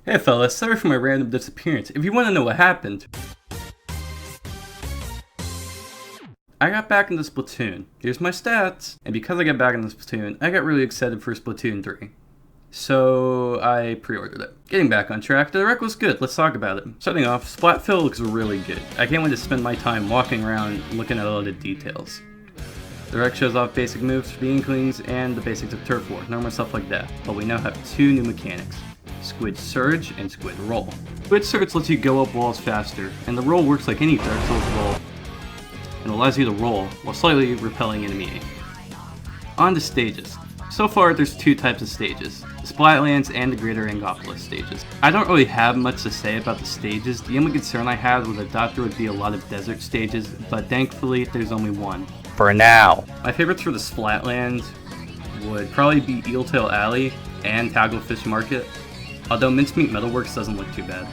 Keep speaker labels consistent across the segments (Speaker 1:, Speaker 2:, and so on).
Speaker 1: Hey fellas, sorry for my random disappearance. If you want to know what happened, I got back into Splatoon. Here's my stats. And because I got back into Splatoon, I got really excited for Splatoon 3. So I pre-ordered it. Getting back on track, the direct was good. Let's talk about it. Starting off, Splatfill looks really good. I can't wait to spend my time walking around looking at all the details. The direct shows off basic moves for the Inklings and the basics of Turf War, normal stuff like that. But we now have two new mechanics. Squid Surge and Squid Roll. Squid Surge lets you go up walls faster, and the roll works like any Dark Souls roll, and allows you to roll while slightly repelling enemy. On to stages. So far there's two types of stages, the Splatlands and the Greater Angopolis stages. I don't really have much to say about the stages. The only concern I had was I thought there would be a lot of desert stages, but thankfully there's only one.
Speaker 2: For now.
Speaker 1: My favorites for the Splatland would probably be Eeltail Alley and Tagglefish Market, although Mincemeat Metalworks doesn't look too bad.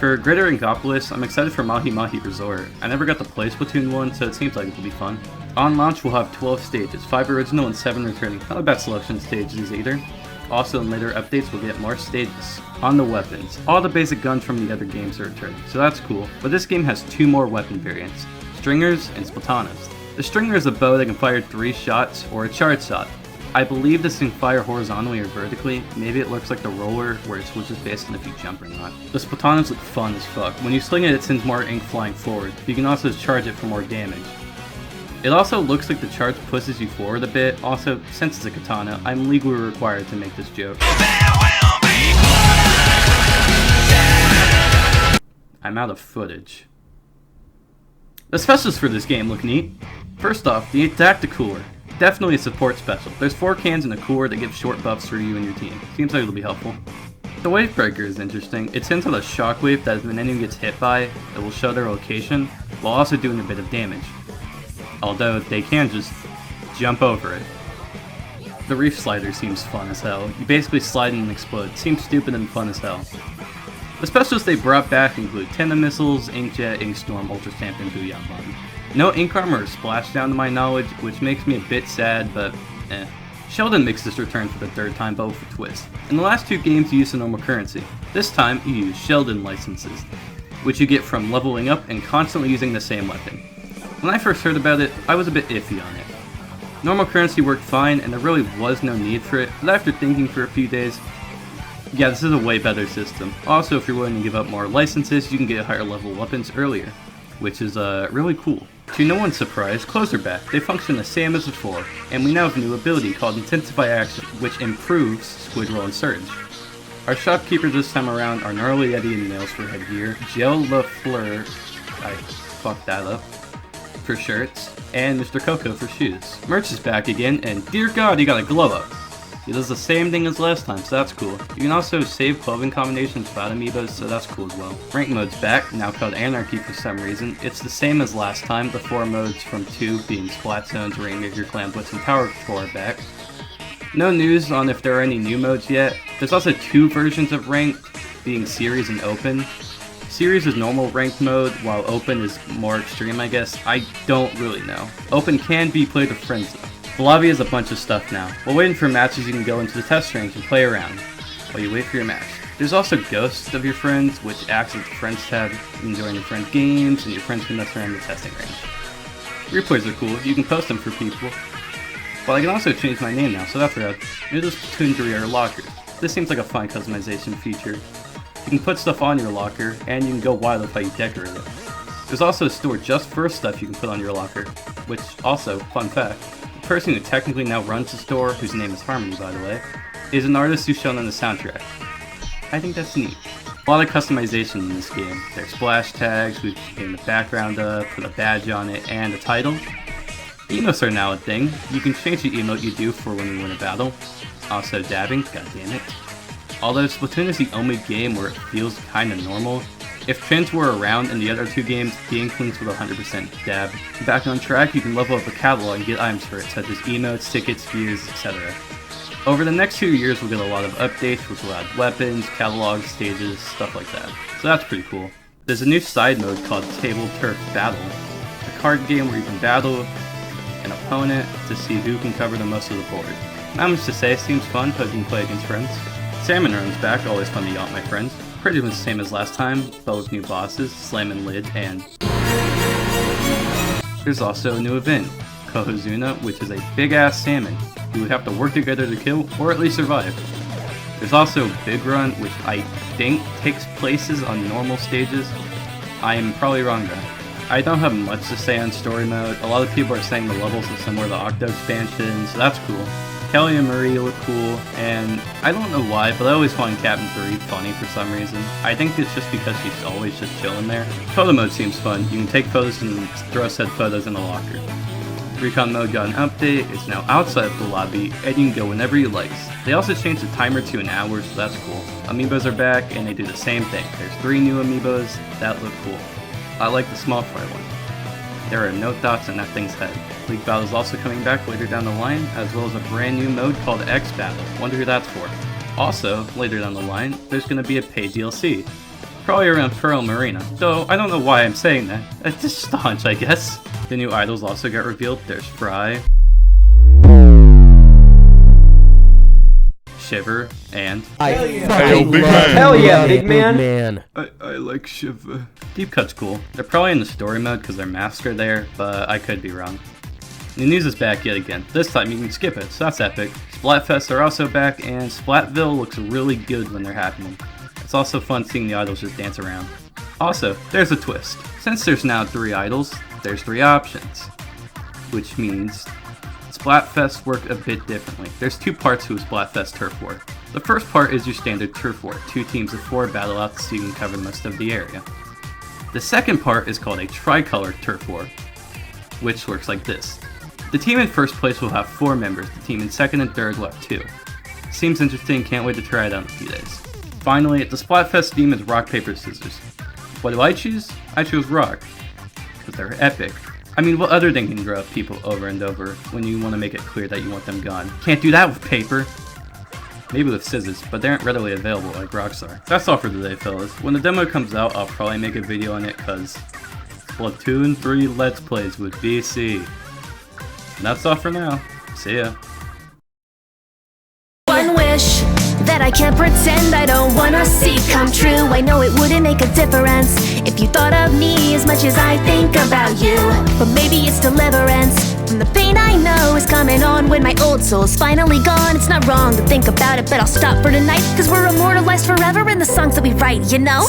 Speaker 1: For Greater Angopolis, I'm excited for Mahi Mahi Resort. I never got to play Splatoon 1, so it seems like it'll be fun. On launch, we'll have 12 stages, 5 original and 7 returning. Not a bad selection of stages either. Also, in later updates, we'll get more stages. On the weapons, all the basic guns from the other games are returning, so that's cool. But this game has 2 more weapon variants, Stringers and Splatanas. The Stringer is a bow that can fire 3 shots, or a charge shot. I believe this can fire horizontally or vertically. Maybe it looks like the roller where it switches based on if you jump or not. The Splatanas look fun as fuck. When you sling it, it sends more ink flying forward. You can also charge it for more damage. It also looks like the charge pushes you forward a bit. Also, since it's a katana, I'm legally required to make this joke. I'm out of footage. The specials for this game look neat. First off, the Tacticooler. Definitely a support special. There's 4 cans in a cooler that give short buffs for you and your team. Seems like it'll be helpful. The Wave Breaker is interesting. It sends out a shockwave that if an enemy gets hit by, it will show their location, while also doing a bit of damage. Although they can just jump over it. The Reef Slider seems fun as hell. You basically slide and explode. Seems stupid and fun as hell. The specials they brought back include Tenta Missiles, Inkjet, Inkstorm, Ultra Stamp, and Booyah Bomb. No ink armor or splashdown to my knowledge, which makes me a bit sad, but eh. Sheldon makes this return for the 3rd time, but with a twist. In the last 2 games you used the normal currency. This time you use Sheldon licenses, which you get from leveling up and constantly using the same weapon. When I first heard about it, I was a bit iffy on it. Normal currency worked fine and there really was no need for it, but after thinking for a few days, yeah, this is a way better system. Also, if you're willing to give up more licenses, you can get higher level weapons earlier, which is really cool. To no one's surprise, clothes are back. They function the same as before, and we now have a new ability called Intensify Action, which improves Squid Roll and Surge. Our shopkeepers this time around are Gnarly Yeti and Nails for headgear, Gel La Fleur, I fucked that up, for shirts, and Mr. Coco for shoes. Merch is back again, and dear god, he got a glow up. He does the same thing as last time, so that's cool. You can also save clothing combinations without amiibos, so that's cool as well. Rank mode's back, now called Anarchy for some reason. It's the same as last time, the 4 modes from 2 being Splat Zones, Rainmaker, Clan Blitz, and Power Control are back. No news on if there are any new modes yet. There's also 2 versions of Ranked, being Series and Open. Series is normal ranked mode, while Open is more extreme, I guess. I don't really know. Open can be played with friends though. The lobby has a bunch of stuff now. While waiting for matches, you can go into the test range and play around while you wait for your match. There's also Ghosts of your friends, which acts as the Friends tab. You can join your friends' games, and your friends can mess around in the testing range. Replays are cool. You can post them for people. But I can also change my name now, so that's rad. New to Splatoon 3 are lockers. This seems like a fun customization feature. You can put stuff on your locker, and you can go wild with how you decorate it. There's also a store just for stuff you can put on your locker, which also, fun fact, the person who technically now runs the store, whose name is Harmony by the way, is an artist who's shown on the soundtrack. I think that's neat. A lot of customization in this game. There's splash tags, we can the background up, put a badge on it, and a title. Emotes are now a thing. You can change the emote you do for when you win a battle. Also dabbing, goddammit. Although Splatoon is the only game where it feels kinda normal, if trends were around in the other 2 games, the Inklings would 100% dab. Back on track, you can level up a catalog and get items for it, such as emotes, tickets, gears, etc. Over the next 2 years, we'll get a lot of updates, which will add weapons, catalogs, stages, stuff like that. So that's pretty cool. There's a new side mode called Table Turf Battle, a card game where you can battle an opponent to see who can cover the most of the board. Not much to say, seems fun, but you can play against friends. Salmon Run's back, always fun to yaunt my friends. pretty much the same as last time, but with new bosses, Slam and Lid, and there's also a new event, Kohozuna, which is a big-ass salmon you would have to work together to kill, or at least survive. There's also Big Run, which I think takes places on normal stages. I am probably wrong though. I don't have much to say on story mode. A lot of people are saying the levels are similar to Octo expansion, so that's cool. Kelly and Marie look cool, and I don't know why, but I always find Captain 3 funny for some reason. I think it's just because she's always just chilling there. Photo mode seems fun. You can take photos and throw said photos in the locker. Recon mode got an update. It's now outside of the lobby, and you can go whenever you like. They also changed the timer to an hour, so that's cool. Amiibos are back, and they do the same thing. There's 3 new amiibos that look cool. I like the small fry one. There are no dots on that thing's head. League Battle is also coming back later down the line, as well as a brand new mode called X Battle. Wonder who that's for. Also, later down the line, there's going to be a paid DLC. Probably around Pearl Marina, though I don't know why I'm saying that. It's just a hunch, I guess. The new idols also got revealed. There's Fry, Shiver, and
Speaker 2: Hell yeah, big man.
Speaker 1: I like Shiver. Deep Cut's cool. They're probably in the story mode because their masks are there, but I could be wrong. The news is back yet again. This time you can skip it, so that's epic. Splatfests are also back, and Splatville looks really good when they're happening. It's also fun seeing the idols just dance around. Also, there's a twist. Since there's now 3 idols, there's 3 options. Which means Splatfests work a bit differently. There's 2 parts to a Splatfest Turf War. The first part is your standard Turf War. 2 teams of 4 battle out so you can cover most of the area. The second part is called a Tricolor Turf War, which works like this. The team in first place will have 4 members, the team in second and third will have 2. Seems interesting, can't wait to try it out in a few days. Finally, the Splatfest theme is rock, paper, scissors. What do I choose? I chose rock, because they're epic. I mean, what other thing can draw people over and over when you want to make it clear that you want them gone? Can't do that with paper. Maybe with scissors, but they aren't readily available like Rockstar. That's all for today, fellas. When the demo comes out, I'll probably make a video on it, cause Splatoon 3 Let's Plays with BC. And that's all for now. See ya.
Speaker 3: One wish that I can't pretend I don't wanna see come true. I know it wouldn't make a difference if you thought of me as much as I think about you. But maybe it's deliverance from the pain I know is coming on when my old soul's finally gone. It's not wrong to think about it, but I'll stop for tonight, cause we're immortalized forever in the songs that we write, you know?